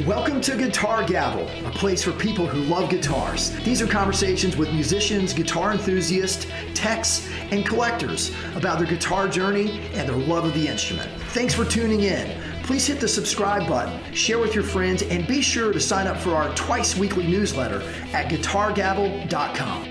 Welcome to Guitar Gavel, a place for people who love guitars. These are conversations with musicians, guitar enthusiasts, techs, and collectors about their guitar journey and their love of the instrument. Thanks for tuning in. Please hit the subscribe button, share with your friends, and be sure to sign up for our twice weekly newsletter at guitargavel.com.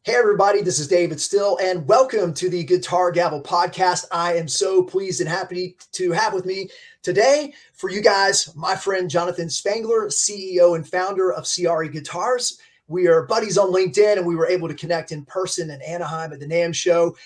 Hey everybody, this is David Still, and welcome to the Guitar Gavel podcast. I am so pleased and happy to have with me today for you guys, my friend Jonathan Spangler, CEO and founder of Ciari Guitars. We are buddies on LinkedIn, and we were able to connect in person in Anaheim at the NAMM show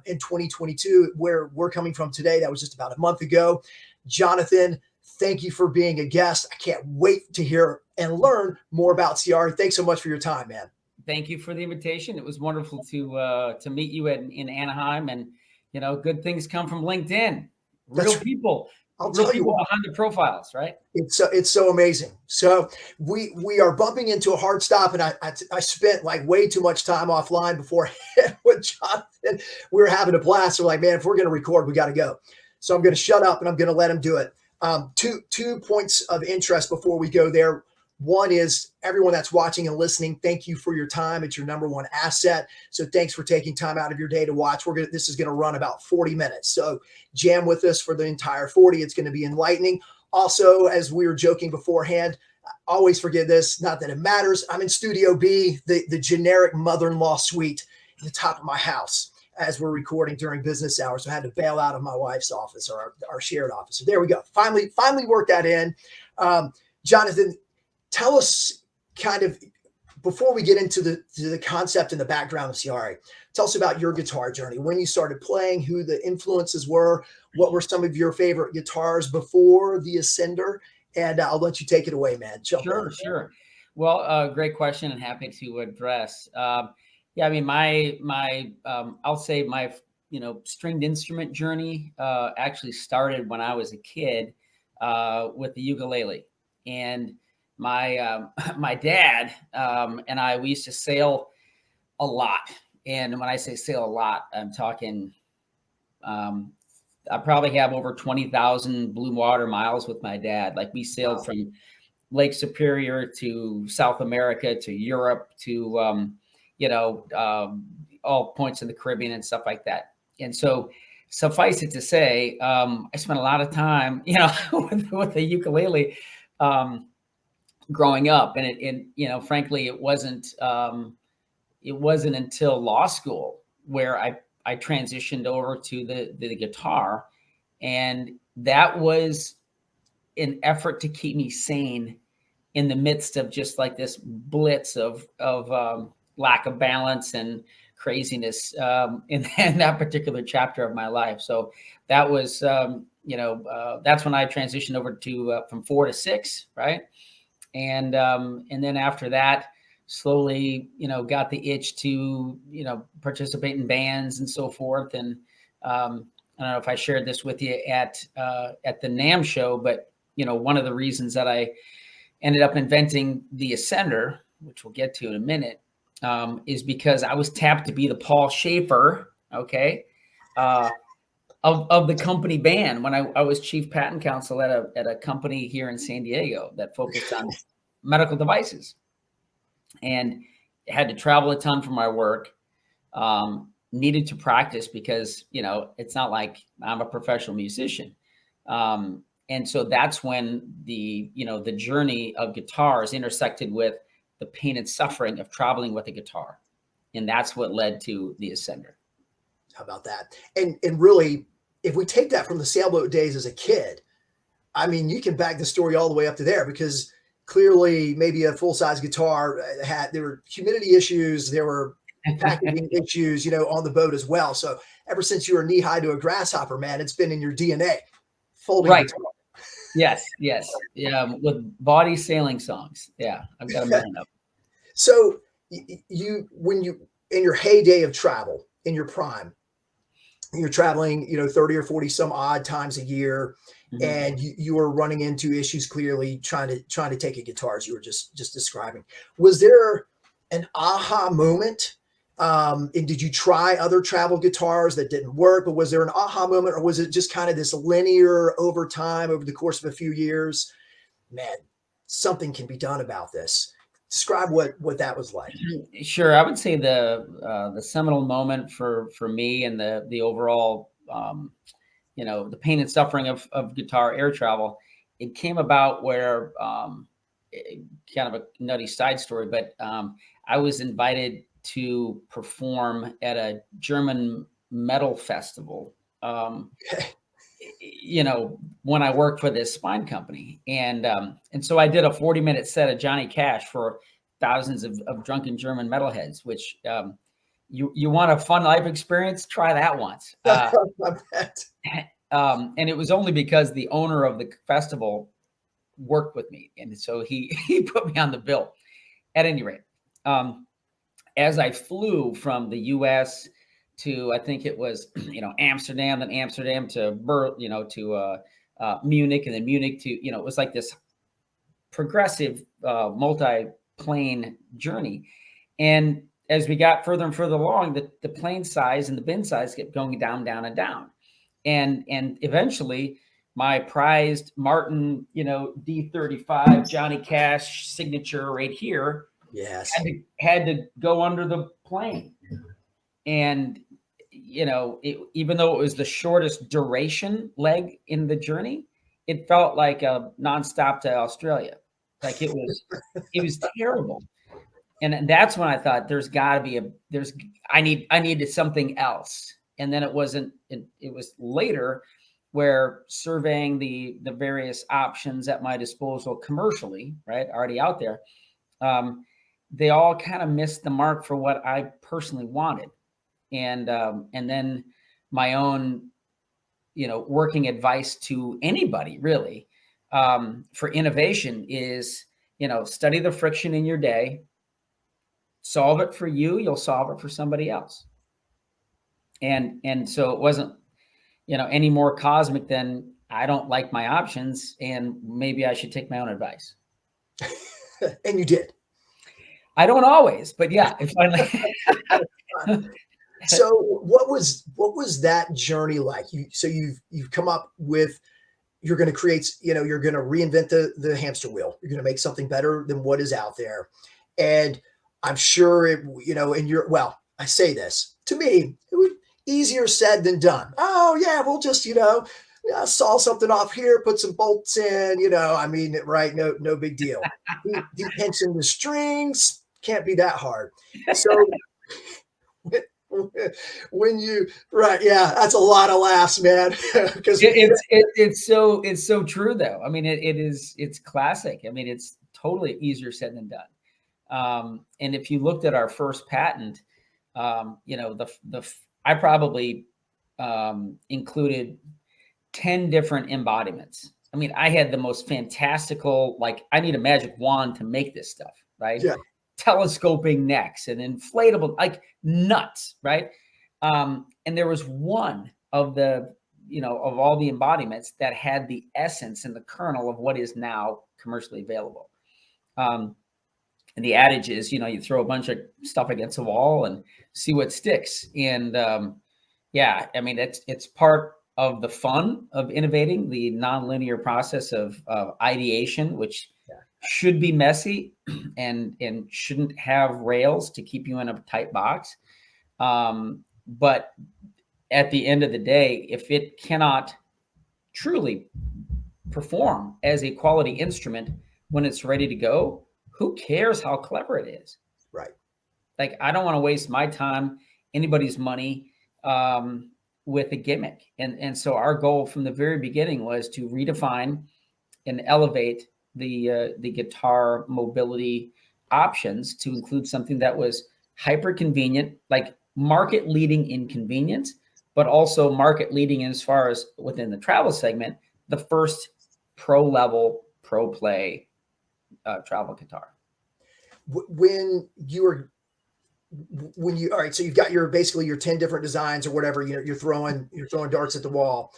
in 2022, where we're coming from today. That was just about a month ago. Jonathan, thank you for being a guest. I can't wait to hear and learn more about Ciari. Thanks so much for your time, man. Thank you for the invitation. It was wonderful to meet you in Anaheim, and good things come from LinkedIn. Real people. I'll tell you what, behind the profiles, right? It's so amazing. So we are bumping into a hard stop, and I spent like way too much time offline before with Jonathan. We were having a blast. We're like, man, if we're going to record, we got to go. So I'm going to shut up and I'm going to let him do it. Two points of interest before we go there. One is everyone that's watching and listening, thank you for your time. It's your number one asset. So thanks for taking time out of your day to watch. This is going to run about 40 minutes. So jam with us for the entire 40. It's going to be enlightening. Also, as we were joking beforehand, always forget this, not that it matters. I'm in Studio B, the generic mother-in-law suite at the top of my house as we're recording during business hours. So I had to bail out of my wife's office, or our shared office. So there we go. Finally worked that in. Jonathan, tell us kind of, before we get into the concept and the background of Ciari, tell us about your guitar journey, when you started playing, who the influences were, what were some of your favorite guitars before the Ascender, and I'll let you take it away, man. Sure. Well, great question, and happy to address. I mean, my I'll say my stringed instrument journey actually started when I was a kid with the ukulele. And my dad and I, we used to sail a lot. And when I say sail a lot, I'm talking, I probably have over 20,000 blue water miles with my dad. Like, we sailed from Lake Superior to South America to Europe to, all points in the Caribbean and stuff like that. And so suffice it to say, I spent a lot of time, with the ukulele, growing up, and frankly, it wasn't until law school where I transitioned over to the guitar, and that was an effort to keep me sane in the midst of just like this blitz of lack of balance and craziness in that particular chapter of my life. So that was that's when I transitioned over to from 4 to 6, right? And then after that, slowly, got the itch to, participate in bands and so forth. And I don't know if I shared this with you at the NAMM show, but, one of the reasons that I ended up inventing the Ascender, which we'll get to in a minute, is because I was tapped to be the Paul Schaefer, of the company band when I was chief patent counsel at a company here in San Diego that focused on medical devices, and had to travel a ton for my work. Needed to practice because, it's not like I'm a professional musician. And so that's when the journey of guitars intersected with the pain and suffering of traveling with a guitar. And that's what led to the Ascender. How about that? And really, if we take that from the sailboat days as a kid, I mean, you can back the story all the way up to there, because clearly maybe a full-size guitar there were humidity issues, there were packaging issues, on the boat as well. So ever since you were knee-high to a grasshopper, man, it's been in your DNA. Folding right. Guitar. Yes. Yeah, with body sailing songs. Yeah, I've got them lined up. So when you in your heyday of travel, in your prime, you're traveling, 30 or 40 some odd times a year, and you were running into issues, clearly trying to take a guitar, as you were just describing. Was there an aha moment And did you try other travel guitars that didn't work, but was there an aha moment, or was it just kind of this linear over time, over the course of a few years? Man, something can be done about this. Describe what that was like. Sure, I would say the seminal moment for me and the overall the pain and suffering of guitar air travel, it came about where kind of a nutty side story, but I was invited to perform at a German metal festival. Okay. When I worked for this spine company, and so I did a 40-minute set of Johnny Cash for thousands of drunken German metalheads. Which you want a fun life experience? Try that once. I bet. And it was only because the owner of the festival worked with me, and so he put me on the bill. At any rate, as I flew from the U.S. to, I think it was Amsterdam, then Amsterdam to Munich, and then Munich to it was like this progressive multi-plane journey. And as we got further and further along, the plane size and the bin size kept going down, down, and down. And eventually my prized Martin, D35 Johnny Cash signature right here, yes, had to go under the plane. And even though it was the shortest duration leg in the journey, it felt like a nonstop to Australia. Like it was terrible. And that's when I thought I needed something else. And then it wasn't, it was later where surveying the various options at my disposal commercially, right, already out there, they all kind of missed the mark for what I personally wanted. And then my own, working advice to anybody really, for innovation is, study the friction in your day, solve it for you, you'll solve it for somebody else. And so it wasn't, any more cosmic than I don't like my options and maybe I should take my own advice. And you did. I don't always, but yeah, if I So what was that journey like? You've come up with, you're going to create, you're going to reinvent the hamster wheel. You're going to make something better than what is out there. And I'm sure I say this, to me, it was easier said than done. Oh yeah, we'll just, saw something off here, put some bolts in, right. No big deal. Detension the strings, can't be that hard. So when you, right. Yeah. That's a lot of laughs, man. Because it's so true though. I mean, it's classic. I mean, it's totally easier said than done. And if you looked at our first patent, I probably included 10 different embodiments. I mean, I had the most fantastical, like I need a magic wand to make this stuff, right? Yeah. Telescoping necks and inflatable, like nuts, right? And there was one of the, of all the embodiments that had the essence and the kernel of what is now commercially available. And the adage is, you throw a bunch of stuff against a wall and see what sticks. And yeah, I mean, it's part of the fun of innovating, the nonlinear process of ideation, which should be messy and shouldn't have rails to keep you in a tight box. But at the end of the day, if it cannot truly perform as a quality instrument when it's ready to go, who cares how clever it is? Right. Like, I don't want to waste my time, anybody's money, with a gimmick. And so our goal from the very beginning was to redefine and elevate the guitar mobility options to include something that was hyper convenient, like market leading in convenience, but also market leading as far as within the travel segment, the first pro level, pro play travel guitar. All right, so you've got basically your 10 different designs or whatever, you're throwing darts at the wall.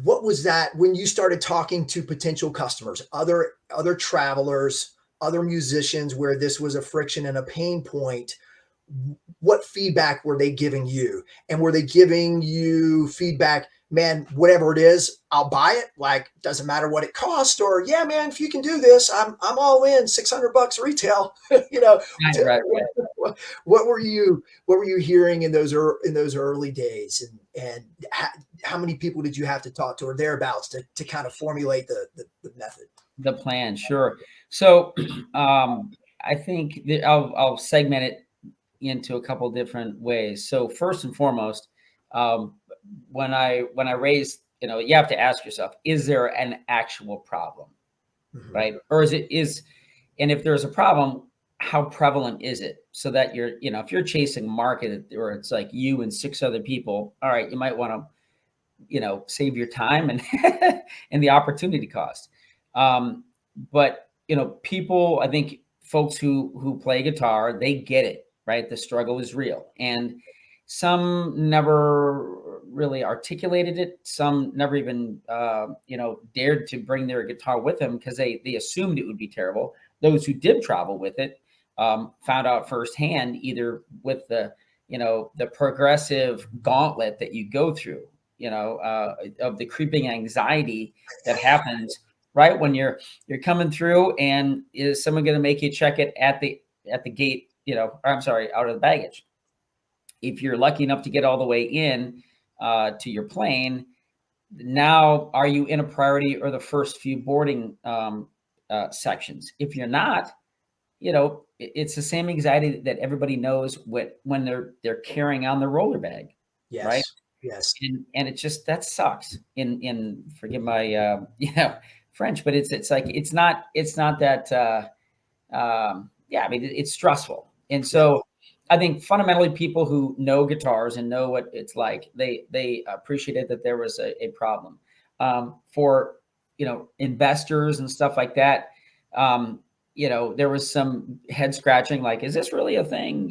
What was that when you started talking to potential customers, other travelers, other musicians where this was a friction and a pain point, what feedback were they giving you? And were they giving you feedback, man, whatever it is, I'll buy it. Like, doesn't matter what it costs, or yeah, man, if you can do this, I'm all in, $600 retail. you know, Right. what were you hearing in those early days, and how many people did you have to talk to or thereabouts to kind of formulate the method? The plan, sure. So I think that I'll segment it into a couple different ways. So first and foremost, when I raise, you have to ask yourself, is there an actual problem, right? Or and if there's a problem, how prevalent is it? So that if you're chasing a market where it's like you and 6 other people, all right, you might want to, save your time and and the opportunity cost. But people, I think folks who play guitar, they get it, right? The struggle is real, and some never really articulated it. Some never even dared to bring their guitar with them because they assumed it would be terrible. Those who did travel with it found out firsthand, either with the progressive gauntlet that you go through, of the creeping anxiety that happens right when you're coming through, and is someone going to make you check it at the gate, or I'm sorry, out of the baggage. If you're lucky enough to get all the way in to your plane, now are you in a priority or the first few boarding sections? If you're not, it's the same anxiety that everybody knows when they're carrying on their roller bag, Yes. right? Yes. And it just, that sucks. In forgive my French, but it's like it's not that I mean, it's stressful. And so I think fundamentally people who know guitars and know what it's like, they appreciated that there was a problem. For investors and stuff like that, there was some head scratching, like, is this really a thing,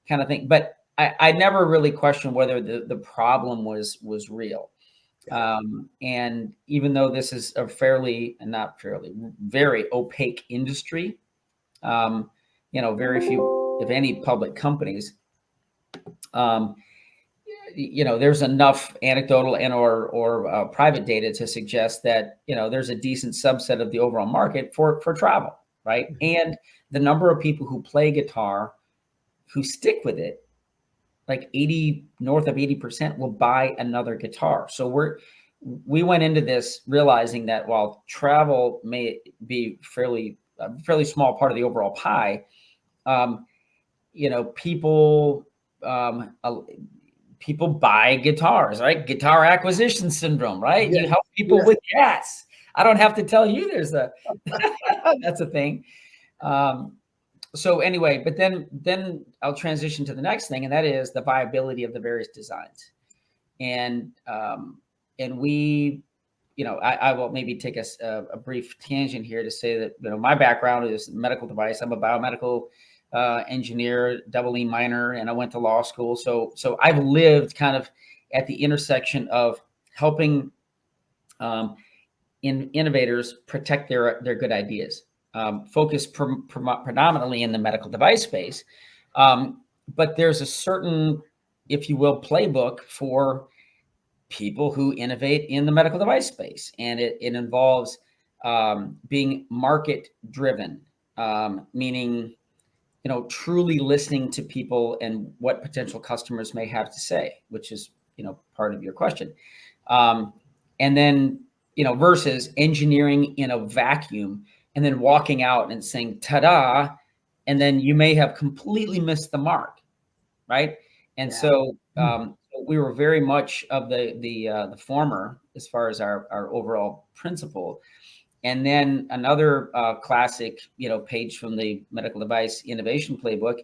kind of thing. But I never really questioned whether the problem was real. And even though this is a very opaque industry, very few, if any, public companies, there's enough anecdotal and or private data to suggest that, there's a decent subset of the overall market for travel, right? And the number of people who play guitar, who stick with it, like north of 80% will buy another guitar. So we went into this realizing that while travel may be a fairly small part of the overall pie, people buy guitars, right? Guitar acquisition syndrome, right? Yeah. You help people with gas. I don't have to tell you that's a thing. So anyway, but then I'll transition to the next thing, and that is the viability of the various designs. And we, I will maybe take a brief tangent here to say that, my background is medical device. I'm a biomedical engineer, double E minor, and I went to law school. So I've lived kind of at the intersection of helping innovators protect their good ideas. Focused predominantly in the medical device space. But there's a certain, if you will, playbook for people who innovate in the medical device space. And it involves being market driven, meaning, truly listening to people and what potential customers may have to say, which is, part of your question. And then, versus engineering in a vacuum and then walking out and saying, ta-da, and then you may have completely missed the mark, right? And so we were very much of the former as far as our overall principle. And then another classic, page from the medical device innovation playbook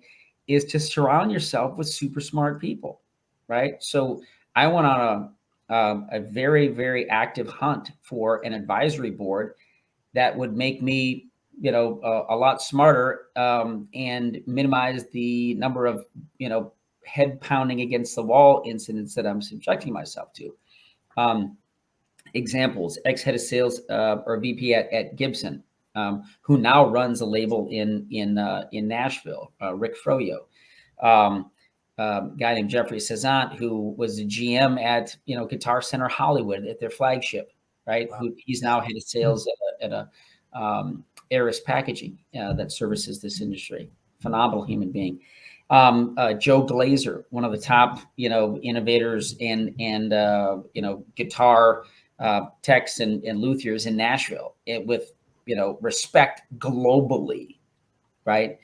is to surround yourself with super smart people, right? So I went on a very, very active hunt for an advisory board that would make me, a lot smarter and minimize the number of, head pounding against the wall incidents that I'm subjecting myself to. Examples: ex-head of sales or VP at Gibson, who now runs a label in Nashville, Rick Froyo. Guy named Jeffrey Cezanne, who was a GM at Guitar Center Hollywood at their flagship, right? Wow. He's now head of sales at a Aris Packaging that services this industry. Phenomenal human being. Joe Glazer, one of the top innovators and guitar techs and luthiers in Nashville, with respect globally, right?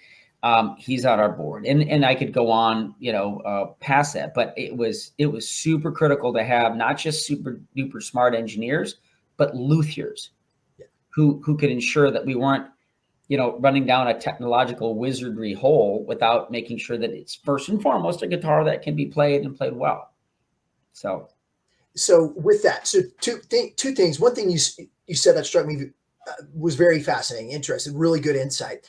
He's on our board, and I could go on, past that, but it was super critical to have not just super duper smart engineers, but luthiers who could ensure that we weren't, running down a technological wizardry hole without making sure that it's first and foremost a guitar that can be played and played well. So with that, two things. One thing you said that struck me was very fascinating, interesting, really good insight.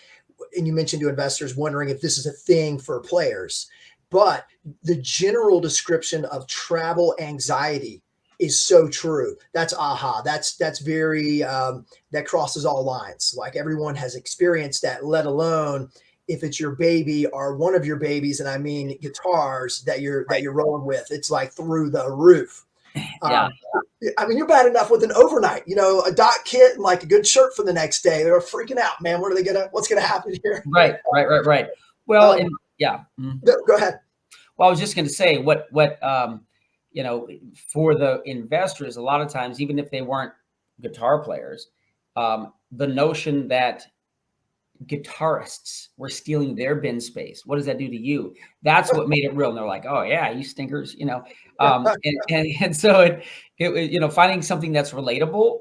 And you mentioned to investors wondering if this is a thing for players, but the general description of travel anxiety is so true. That's That's very, that crosses all lines. Like everyone has experienced that, let alone if it's your baby or one of your babies. And I mean, guitars that you're rolling with, it's like through the roof. Yeah. I mean, you're bad enough with an overnight, a dot kit and like a good shirt for the next day. They're freaking out, man. What's going to happen here? Right. Well, yeah. No, go ahead. Well, I was just going to say what for the investors, a lot of times, even if they weren't guitar players, the notion that guitarists were stealing their bin space, what does that do to you? That's what made it real. And they're like, oh yeah, you stinkers, and so it finding something that's relatable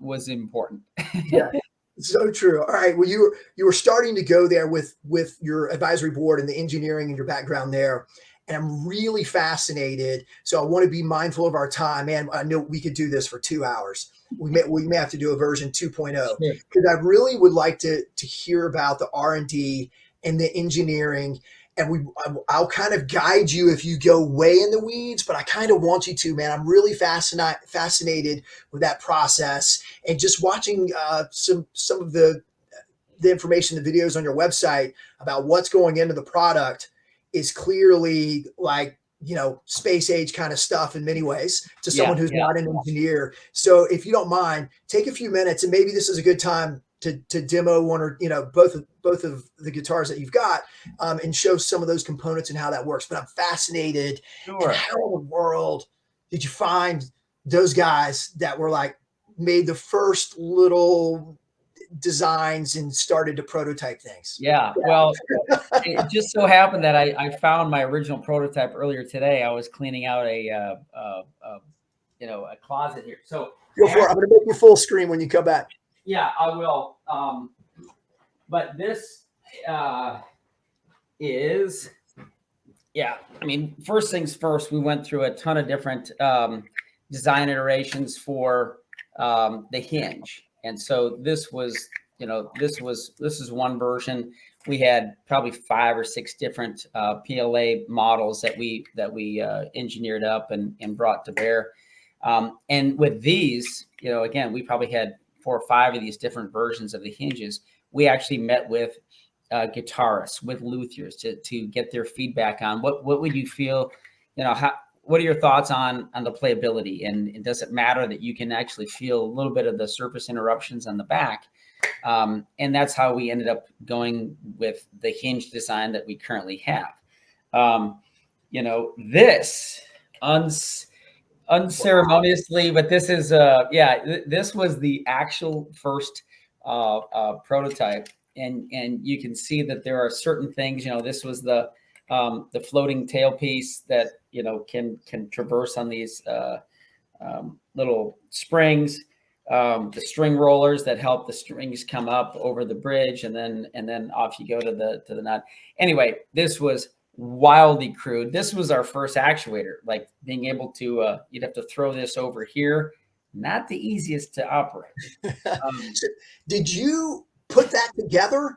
was important. Yeah. So true. All right. Well, you were starting to go there with your advisory board and the engineering and your background there. And I'm really fascinated. So I want to be mindful of our time. Man, I know we could do this for 2 hours. We may have to do a version 2.0 because I really would like to hear about the R&D and the engineering. And I'll kind of guide you if you go way in the weeds, but I kind of want you to, man. I'm really fascinated with that process, and just watching some of the information, the videos on your website about what's going into the product is clearly like, space age kind of stuff in many ways to someone who's not an engineer. So if you don't mind, take a few minutes, and maybe this is a good time to demo one or, both of the guitars that you've got, and show some of those components and how that works. But I'm fascinated. Sure. How in the world did you find those guys that were like made the first little designs and started to prototype things? Yeah. Well, it just so happened that I found my original prototype earlier today. I was cleaning out a closet here. So go for it. I'm going to make you full screen when you come back. Yeah, I will. But this is, first things first, we went through a ton of different design iterations for the hinge. And so this was, this is one version. We had probably 5 or 6 different PLA models that we engineered up and brought to bear. And with these, again, we probably had 4 or 5 of these different versions of the hinges. We actually met with guitarists, with luthiers to get their feedback on what would you feel, what are your thoughts on the playability, and does it matter that you can actually feel a little bit of the surface interruptions on the back? And that's how we ended up going with the hinge design that we currently have. This unceremoniously, but this is this was the actual first prototype, and you can see that there are certain things. This was the floating tailpiece that can traverse on these little springs, the string rollers that help the strings come up over the bridge, and then off you go to the nut. Anyway, this was wildly crude. This was our first actuator, like being able to you'd have to throw this over here. Not the easiest to operate. So did you put that together?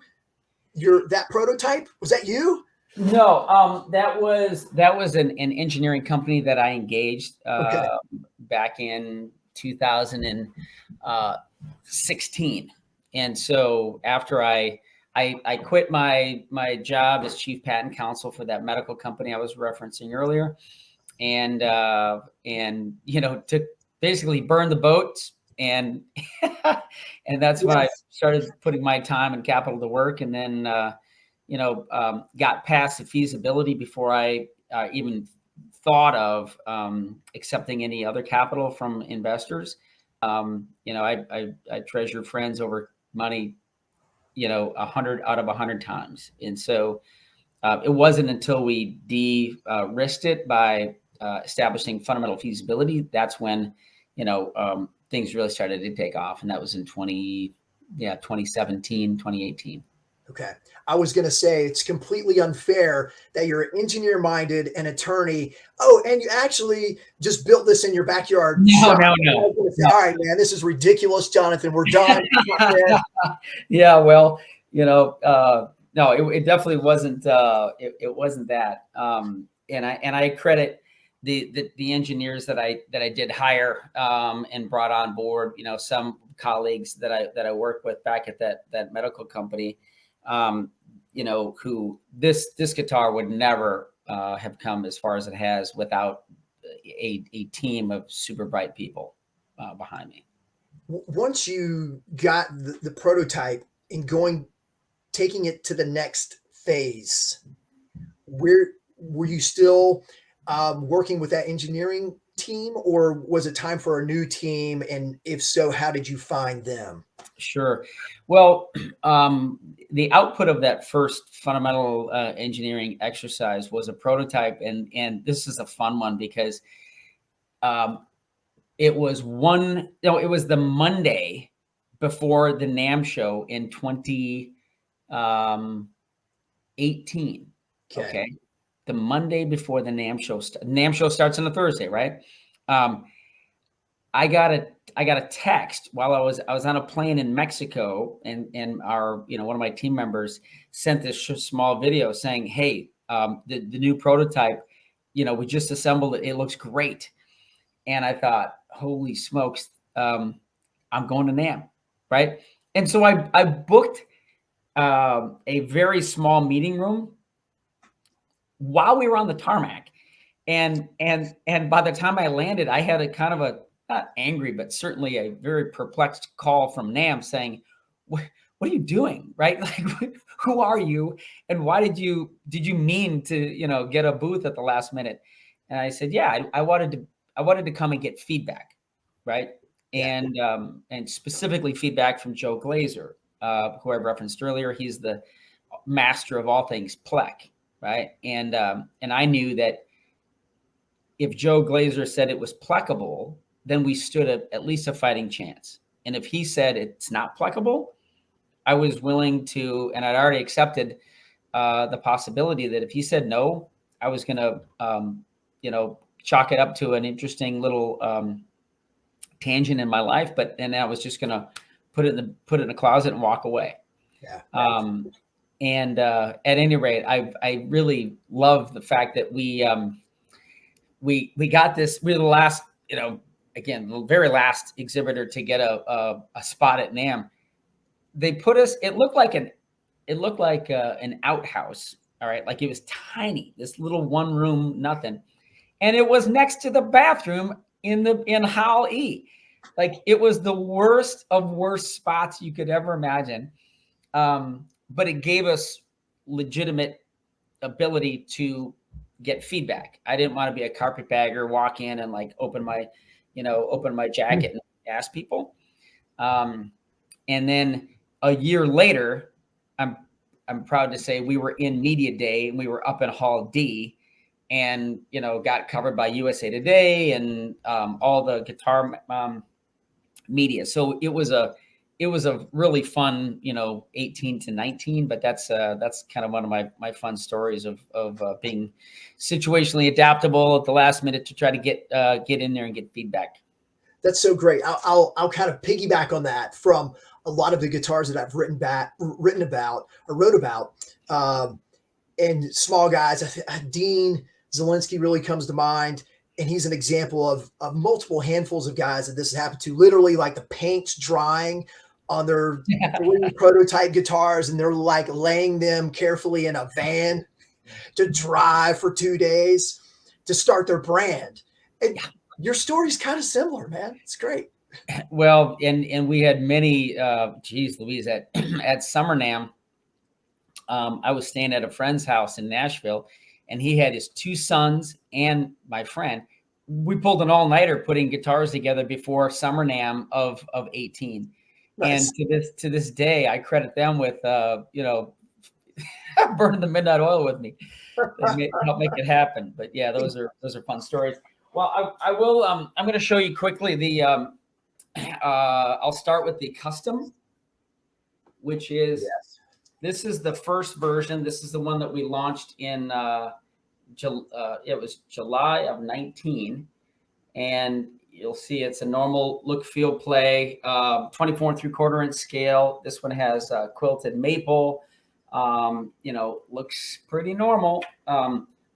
That prototype, was that you? No, that was an engineering company that I engaged back in 2016. And so after I quit my job as chief patent counsel for that medical company I was referencing earlier, and took basically burned the boat, and and that's when I started putting my time and capital to work, and then got past the feasibility before I even thought of accepting any other capital from investors. I treasure friends over money, 100 out of 100 times. And so it wasn't until we de-risked it by establishing fundamental feasibility, that's when, things really started to take off. And that was in 2017, 2018. Okay. I was going to say it's completely unfair that you're an engineer-minded, an attorney. Oh, and you actually just built this in your backyard. No. All right, man, this is ridiculous, Jonathan. We're done. Yeah, well, no, it definitely wasn't. It wasn't that. And I credit the engineers that I did hire and brought on board. Some colleagues that I worked with back at that medical company. Who this guitar would never have come as far as it has without a team of super bright people behind me. Once you got the prototype and taking it to the next phase, were you still working with that engineering team, or was it time for a new team? And if so, how did you find them? Sure. Well, the output of that first fundamental engineering exercise was a prototype, and this is a fun one because it was the Monday before the NAMM show in 2018. Okay. The Monday before the NAMM show. NAMM show starts on a Thursday, right? I got a text while I was on a plane in Mexico, and our one of my team members sent this small video saying, "Hey, the new prototype, we just assembled it. It looks great." And I thought, "Holy smokes, I'm going to NAMM," right? And so I booked a very small meeting room while we were on the tarmac, and by the time I landed, I had a kind of a not angry, but certainly a very perplexed call from NAMM saying, what are you doing? Right? Like, who are you? And why did you mean to, get a booth at the last minute? And I said, yeah, I wanted to come and get feedback. Right. Yeah. And specifically feedback from Joe Glazer, who I referenced earlier. He's the master of all things Plek. Right. And I knew that if Joe Glazer said it was pleckable, then we stood at least a fighting chance. And if he said it's not pleckable, I was willing to, and I'd already accepted the possibility that if he said no, I was going to, chalk it up to an interesting little tangent in my life. But then I was just going to put it in a closet and walk away. Yeah. At any rate, I really love the fact that we got this. We're the last, again, the very last exhibitor to get a spot at NAMM. They put us. It looked like an outhouse. All right, like it was tiny, this little one room, nothing, and it was next to the bathroom in Hall E. Like it was the worst of worst spots you could ever imagine. But it gave us legitimate ability to get feedback. I didn't want to be a carpetbagger, walk in and like open my jacket and ask people. And then a year later, I'm proud to say we were in Media Day and we were up in Hall D, and got covered by USA Today and all the guitar media. So it was a really fun 18 to 19, but that's kind of one of my fun stories of being situationally adaptable at the last minute to try to get in there and get feedback. That's so great. I'll kind of piggyback on that from a lot of the guitars that I've wrote about, and small guys. Dean Zielinski really comes to mind, and he's an example of multiple handfuls of guys that this has happened to. Literally, like the paint's drying on their 3 prototype guitars, and they're like laying them carefully in a van to drive for 2 days to start their brand. And your story's kind of similar, man. It's great. Well, and we had many, geez Louise, at Summer NAMM, I was staying at a friend's house in Nashville, and he had his 2 sons and my friend. We pulled an all-nighter putting guitars together before Summer NAMM of 18. Nice. And to this day, I credit them with, you know, burning the midnight oil with me. Help make it happen. But yeah, those are fun stories. Well, I will, I'm going to show you quickly the, I'll start with the custom, which is, this is the first version. This is the one that we launched in, it was July of 19. And you'll see it's a normal look, feel, play, 24 3/4 inch scale. This one has quilted maple, you know, looks pretty normal.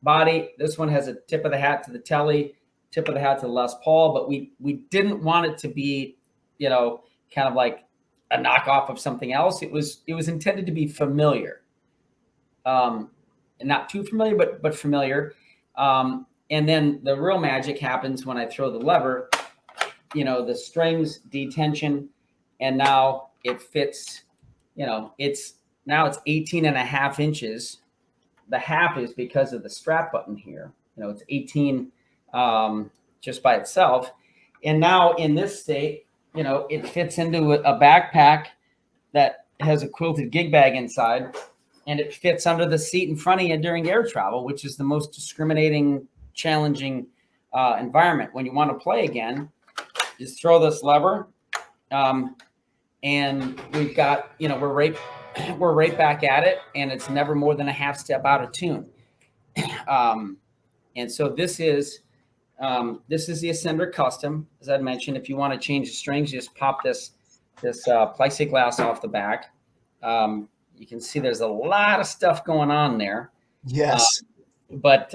Body, this one has a tip of the hat to the Telly, tip of the hat to the Les Paul, but we didn't want it to be, you know, kind of like a knockoff of something else. It was intended to be familiar, and not too familiar, but familiar. And then the real magic happens when I throw the lever, you know, the strings detension, and now it fits, you know, now it's 18.5 inches. The half is because of the strap button here. You know, it's 18 just by itself. And now in this state, you know, it fits into a backpack that has a quilted gig bag inside, and it fits under the seat in front of you during air travel, which is the most discriminating, challenging environment. When you want to play again, just throw this lever, and we've got, you know, we're right back at it, and it's never more than a half step out of tune. And so this is the Ascender Custom. As I mentioned, if you want to change the strings, just pop this plexiglass off the back. You can see there's a lot of stuff going on there. Yes. But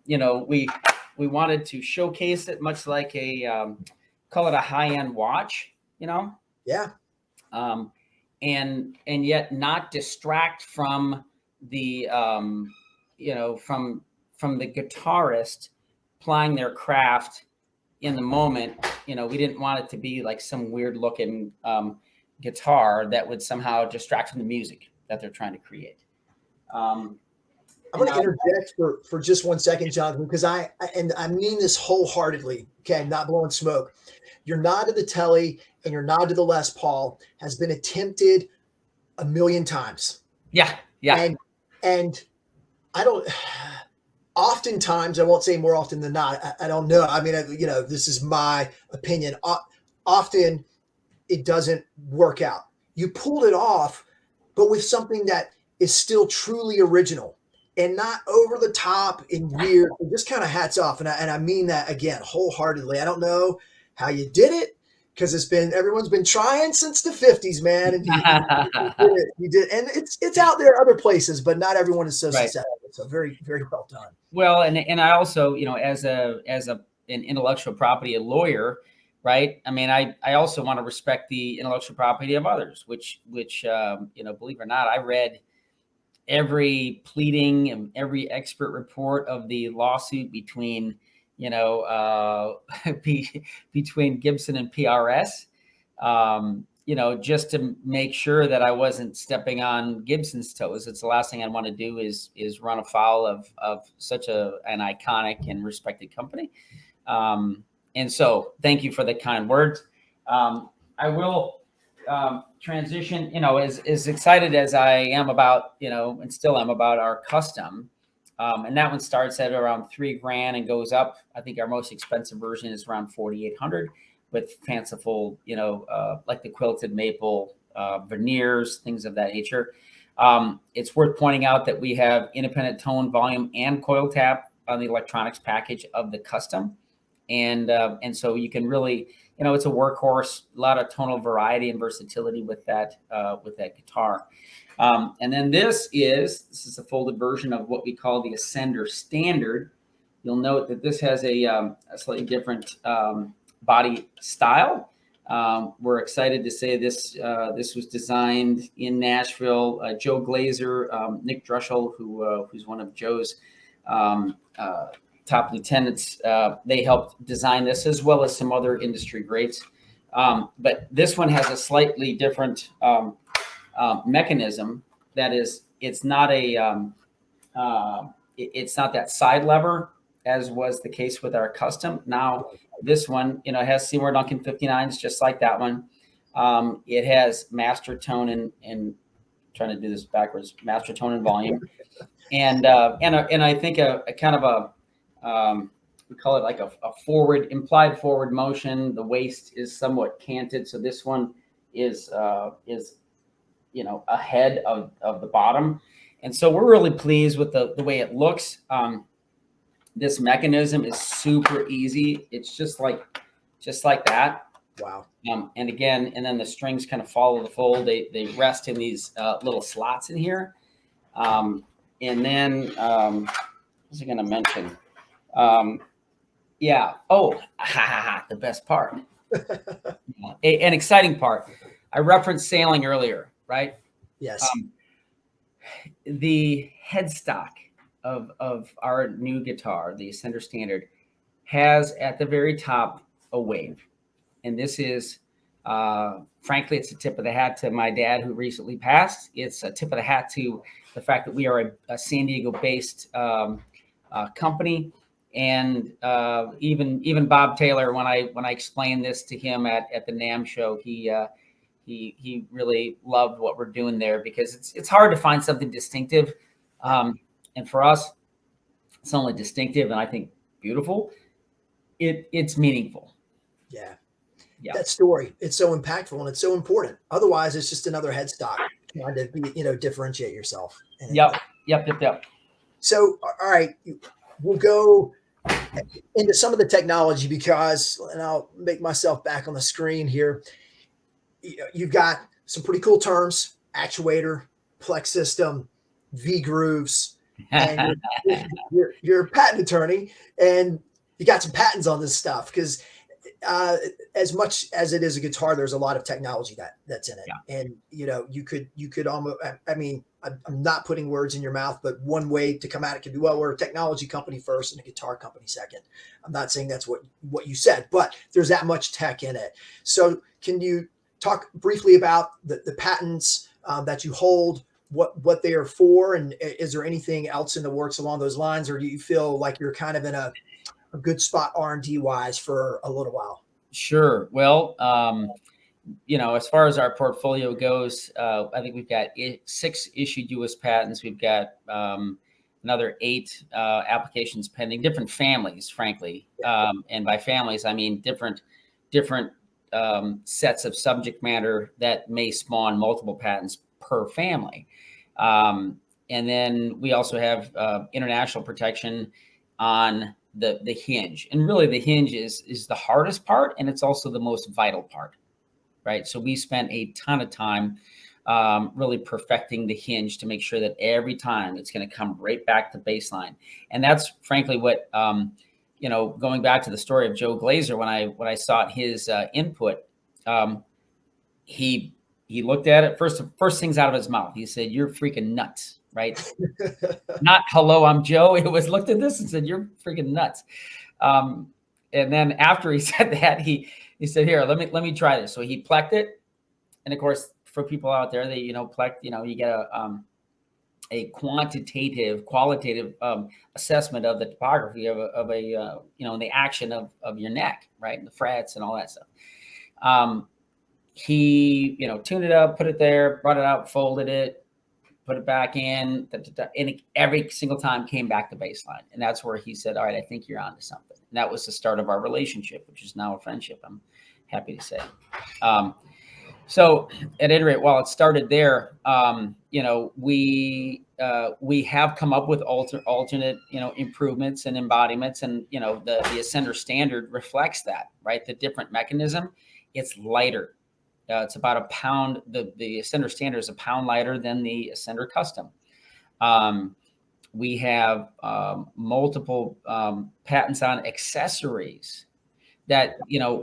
you know, we wanted to showcase it much like a call it a high-end watch, you know. Yeah. And yet not distract from the you know, from the guitarist plying their craft in the moment. You know, we didn't want it to be like some weird looking guitar that would somehow distract from the music that they're trying to create. I'm going to interject for just 1 second, Jonathan, because I mean this wholeheartedly. Okay, I'm not blowing smoke. Your nod to the Telly and your nod to the Les Paul has been attempted a million times. Yeah. And I don't. Oftentimes, I won't say more often than not. I don't know. I mean, you know, this is my opinion. Often, it doesn't work out. You pulled it off, but with something that is still truly original and not over the top and weird. Just kind of hats off, and I mean that again wholeheartedly. I don't know how you did it, because everyone's been trying since the 50s, man. And you did, and it's out there other places, but not everyone is so successful. So very, very well done. Well, and I also, you know, as an intellectual property lawyer, right? I mean, I also want to respect the intellectual property of others, which you know, believe it or not, I read every pleading and every expert report of the lawsuit between, you know, between Gibson and PRS, you know, just to make sure that I wasn't stepping on Gibson's toes. It's the last thing I want to do is run afoul of such an iconic and respected company. And so thank you for the kind words. I will transition, you know, as excited as I am about, you know, and still am about our custom. And that one starts at around $3,000 and goes up. I think our most expensive version is around $4,800 with fanciful, you know, like the quilted maple veneers, things of that nature. It's worth pointing out that we have independent tone, volume, and coil tap on the electronics package of the custom. And so you can really, you know, it's a workhorse, a lot of tonal variety and versatility with that guitar. And then this is a folded version of what we call the Ascender Standard. You'll note that this has a slightly different body style. We're excited to say this was designed in Nashville. Joe Glazer, Nick Drushel, who's one of Joe's top lieutenants, they helped design this, as well as some other industry greats. But this one has a slightly different mechanism. That is, it's not that side lever as was the case with our custom. Now, this one, has Seymour Duncan 59s, just like that one. It has master tone and trying to do this backwards, master tone and volume, and I think a kind of we call it like a implied forward motion. The waist is somewhat canted, so this one is ahead of the bottom, and so we're really pleased with the way it looks. This mechanism is super easy. It's just like that. Wow. And then the strings kind of follow the fold. They rest in these little slots in here. And then what was I going to mention? Yeah. Oh, the best part. An exciting part. I referenced sailing earlier, right? Yes. The headstock of our new guitar, the Ascender Standard, has at the very top a wave. And this is, frankly, it's a tip of the hat to my dad who recently passed. It's a tip of the hat to the fact that we are a San Diego-based company. And even Bob Taylor, when I explained this to him at the NAMM show, he really loved what we're doing there, because it's hard to find something distinctive. And for us, it's not only distinctive and I think beautiful, it's meaningful. Yeah. Yeah. That story, it's so impactful and it's so important. Otherwise, it's just another headstock trying to be, differentiate yourself. Yep. So, all right, we'll go into some of the technology and I'll make myself back on the screen here. You've got some pretty cool terms: actuator, plex system, V grooves, and you're a patent attorney, and you got some patents on this stuff, because as much as it is a guitar, there's a lot of technology that's in it. Yeah. And you could almost, I'm not putting words in your mouth, but one way to come at it could be, well, we're a technology company first and a guitar company second. I'm not saying that's what you said, but there's that much tech in it. So can you talk briefly about the patents that you hold, what they are for, and is there anything else in the works along those lines, or do you feel like you're kind of in a good spot R&D wise for a little while? Sure. Well, as far as our portfolio goes, I think we've got 6 issued U.S. patents. We've got another 8 applications pending, different families, frankly. And by families, I mean different sets of subject matter that may spawn multiple patents per family. And then we also have international protection on the hinge. And really the hinge is the hardest part, and it's also the most vital part, right? So we spent a ton of time really perfecting the hinge to make sure that every time it's going to come right back to baseline. And that's frankly what, going back to the story of Joe Glazer, when I sought his input, he looked at it, first things out of his mouth, he said, "You're freaking nuts," right? Not "Hello, I'm Joe." It was looked at this and said, "You're freaking nuts." And then after he said that, he said, "Here, let me try this." So he plecked it. And of course, for people out there, they, plecked, you get a qualitative assessment of the topography of a the action of your neck, right? And the frets and all that stuff. He, tuned it up, put it there, brought it out, folded it, put it back in, and every single time came back to baseline. And that's where he said, "All right, I think you're onto something." And that was the start of our relationship, which is now a friendship, I'm happy to say. So at any rate, while it started there, we have come up with alternate, improvements and embodiments, and the Ascender Standard reflects that, right? The different mechanism, it's lighter. It's about a pound. The Ascender Standard is a pound lighter than the Ascender Custom. We have multiple patents on accessories that, you know,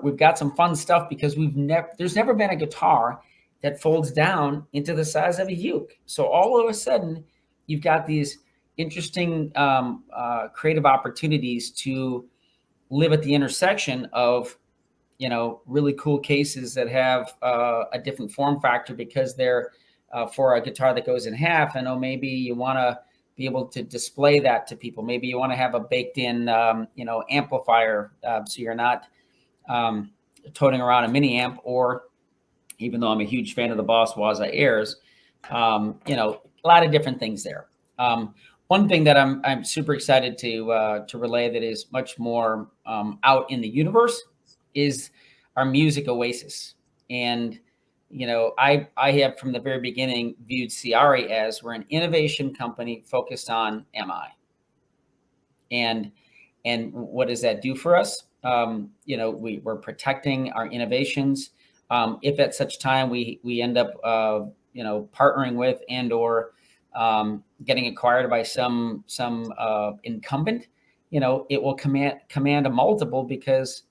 we've got some fun stuff because there's never been a guitar that folds down into the size of a uke. So all of a sudden you've got these interesting creative opportunities to live at the intersection of, you know, really cool cases that have a different form factor because they're for a guitar that goes in half. And maybe you want to be able to display that to people. Maybe you want to have a baked in, you know, amplifier. So you're not toting around a mini amp, or even though I'm a huge fan of the Boss Waza Airs, you know, a lot of different things there. One thing that I'm super excited to relay that is much more out in the universe is our music oasis. And, you know, I have from the very beginning viewed Ciari as we're an innovation company focused on MI. And what does that do for us? You know, we're protecting our innovations. If at such time we end up, you know, partnering with and/or getting acquired by some incumbent, you know, it will command a multiple, because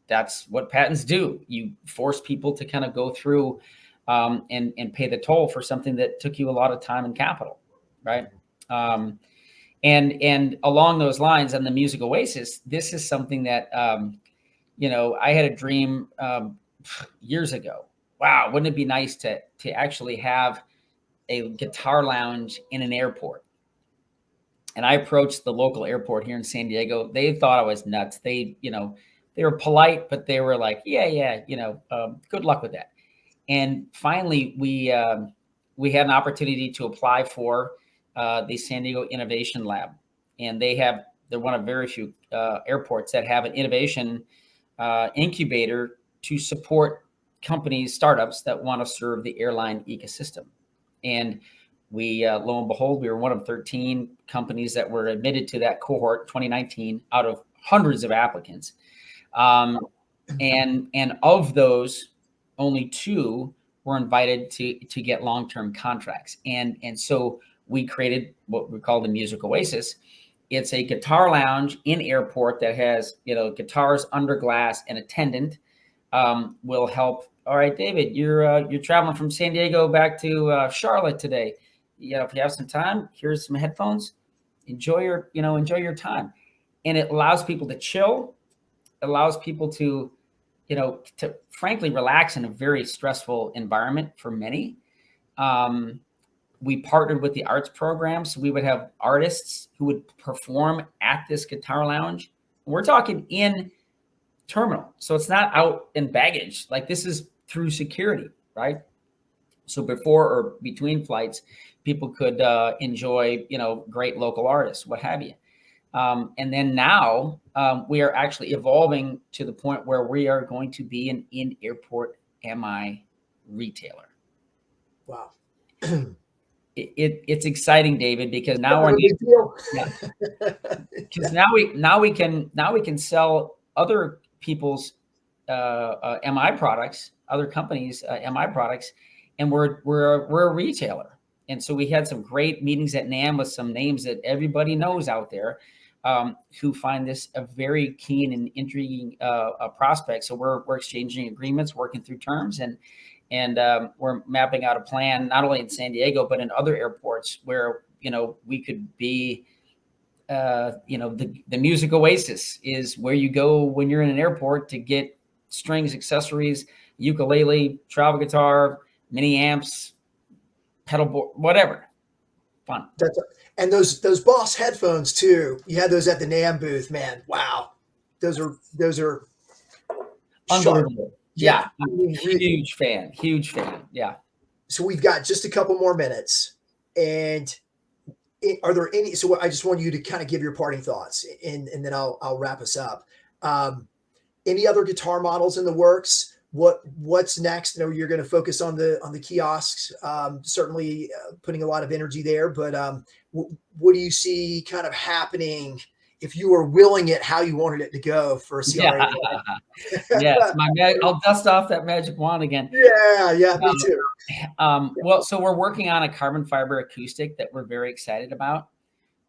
that's what patents do. You force people to kind of go through and pay the toll for something that took you a lot of time and capital, right? And along those lines, on the Music Oasis, this is something that, you know, I had a dream years ago. Wow, wouldn't it be nice to actually have a guitar lounge in an airport? And I approached the local airport here in San Diego. They thought I was nuts. They, you know, they were polite, but they were like, yeah, you know, good luck with that. And finally, we had an opportunity to apply for the San Diego Innovation Lab, and they're one of very few airports that have an innovation incubator to support companies, startups that want to serve the airline ecosystem. And we, lo and behold, we were one of 13 companies that were admitted to that cohort 2019 out of hundreds of applicants. And of those, only 2 were invited to get long-term contracts. And so we created what we call the Music Oasis. It's a guitar lounge in airport that has, you know, guitars under glass. An attendant will help. All right, David, you're traveling from San Diego back to Charlotte today. You know, if you have some time, here's some headphones. Enjoy your time. And it allows people to chill. It allows people to, you know, to frankly relax in a very stressful environment for many. We partnered with the arts program, so we would have artists who would perform at this guitar lounge. We're talking in terminal, so it's not out in baggage. Like, this is through security, right? So before or between flights, people could enjoy, you know, great local artists, what have you. And then now we are actually evolving to the point where we are going to be an in-airport MI retailer. Wow. It's exciting, David, because now because now we can sell other people's MI products, other companies' MI products, and we're a retailer. And so we had some great meetings at NAMM with some names that everybody knows out there, who find this a very keen and intriguing prospect. So we're exchanging agreements, working through terms, and we're mapping out a plan not only in San Diego but in other airports where, you know, we could be. You know, the Music Oasis is where you go when you're in an airport to get strings, accessories, ukulele, travel guitar, mini amps, pedal board, whatever. Fun. And those Boss headphones too. You had those at the NAMM booth, man. Wow, those are unbelievable. Yeah. I mean, huge fan. Yeah. So we've got just a couple more minutes, and are there any? So I just want you to kind of give your parting thoughts, and then I'll wrap us up. Any other guitar models in the works? What's next? I know you're going to focus on the kiosks, certainly putting a lot of energy there, but what do you see kind of happening if you were willing it, how you wanted it to go for Ciari? Yes, I'll dust off that magic wand again. Yeah, me too. Well, so we're working on a carbon fiber acoustic that we're very excited about.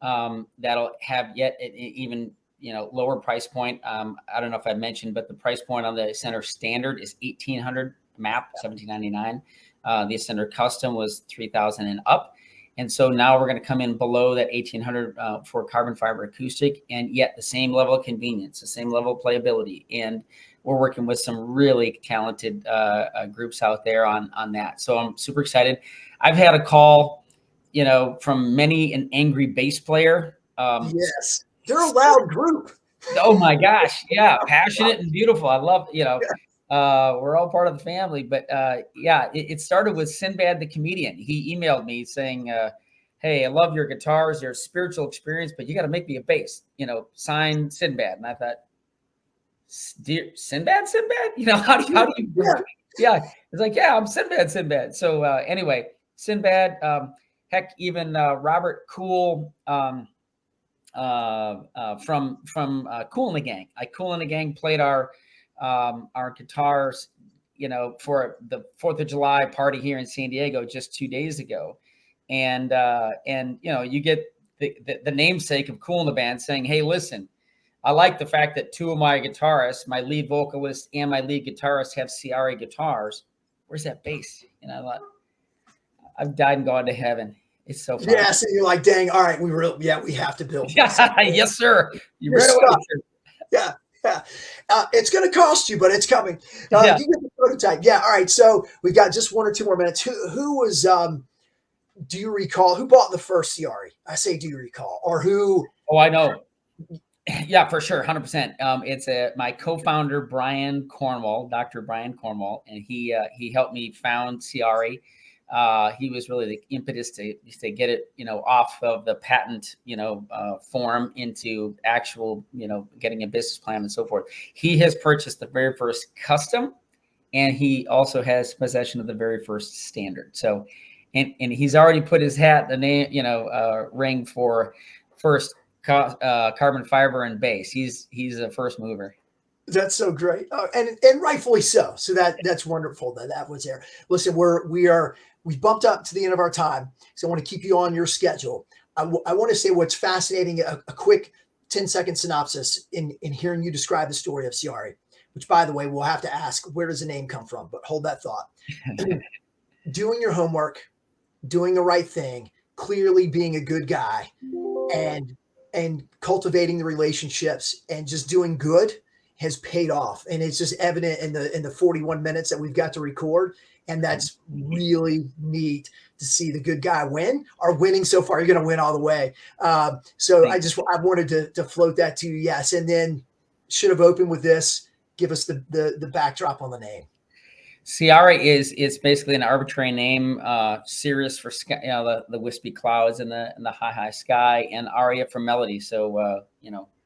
That'll have yet even lower price point. I don't know if I mentioned, but the price point on the Ascender Standard is $1,800, MAP $1,799. The Ascender Custom was $3,000 and up. And so now we're going to come in below that $1,800 for carbon fiber acoustic, and yet the same level of convenience, the same level of playability. And we're working with some really talented groups out there on that. So I'm super excited. I've had a call, from many an angry bass player. Yes, they're a loud group. Oh my gosh, yeah, passionate and beautiful. I love, we're all part of the family. But it started with Sinbad the comedian. He emailed me saying, "Hey, I love your guitars. They're a spiritual experience, but you got to make me a bass. Sign Sinbad." And I thought, "Dear Sinbad, how do you?" Yeah, it's like, "Yeah, I'm Sinbad." So anyway, Sinbad. Heck, even Robert Cool from Kool and the Gang. Kool and the Gang played our guitars, for the 4th of July party here in San Diego just 2 days ago, and you get the namesake of Kool in the band saying, "Hey, listen, I like the fact that 2 of my guitarists, my lead vocalist and my lead guitarist, have Ciari guitars. Where's that bass?" And I thought, I've died and gone to heaven. It's so fun. Yeah, so you're like, dang, all right, we have to build this. Yes, sir. You read away. Yeah. It's going to cost you, but it's coming. You get the prototype. Yeah, all right. So we've got just 1 or 2 more minutes. Who was? Do you recall who bought the first Ciari? I say, do you recall, or who? Oh, I know. Yeah, for sure, 100%. It's my co-founder, Brian Cornwall, Dr. Brian Cornwall, and he helped me found Ciari. He was really the impetus to get it, off of the patent, form into actual, getting a business plan and so forth. He has purchased the very first custom, and he also has possession of the very first standard. So, and he's already put his hat, the name, ring for first carbon fiber and bass. He's a first mover. That's so great, and rightfully so. So that's wonderful that was there. Listen, we've bumped up to the end of our time, so I want to keep you on your schedule. I want to say what's fascinating, a quick 10-second synopsis in hearing you describe the story of Ciari, which, by the way, we'll have to ask, where does the name come from? But hold that thought. Doing your homework, doing the right thing, clearly being a good guy, and cultivating the relationships and just doing good has paid off. And it's just evident in the 41 minutes that we've got to record. And that's really neat to see the good guy win. Are winning so far. You're going to win all the way. So I wanted to float that to you. Yes. And then should have opened with this. Give us the backdrop on the name. Ciari is basically an arbitrary name. Cirrus for sky, the wispy clouds and the high sky, and aria for melody. So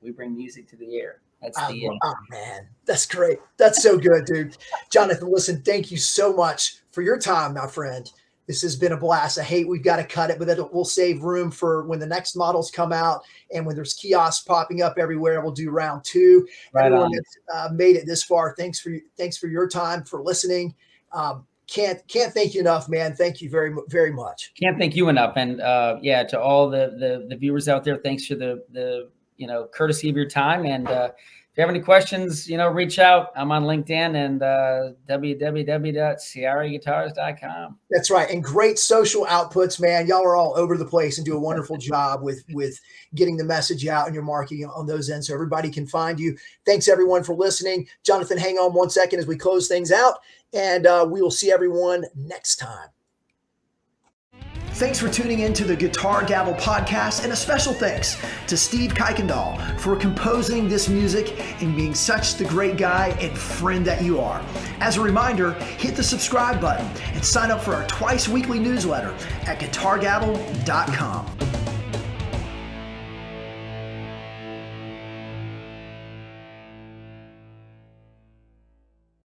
we bring music to the air. That's oh man, that's great. That's so good, dude. Jonathan, listen, thank you so much for your time, my friend. This has been a blast. I hate we've got to cut it, but we'll save room for when the next models come out and when there's kiosks popping up everywhere. We'll do round 2. Right. Everyone that's made it this far, thanks for your time, for listening. Can't thank you enough, man. Thank you very, very much. Can't thank you enough. And to all the viewers out there, thanks for the courtesy of your time. And if you have any questions, reach out. I'm on LinkedIn and www.ciariguitars.com. That's right. And great social outputs, man. Y'all are all over the place and do a wonderful job with getting the message out and your marketing on those ends so everybody can find you. Thanks, everyone, for listening. Jonathan, hang on 1 second as we close things out, and we will see everyone next time. Thanks for tuning in to the Guitar Gavel podcast, and a special thanks to Steve Kuykendall for composing this music and being such the great guy and friend that you are. As a reminder, hit the subscribe button and sign up for our twice weekly newsletter at guitargavel.com.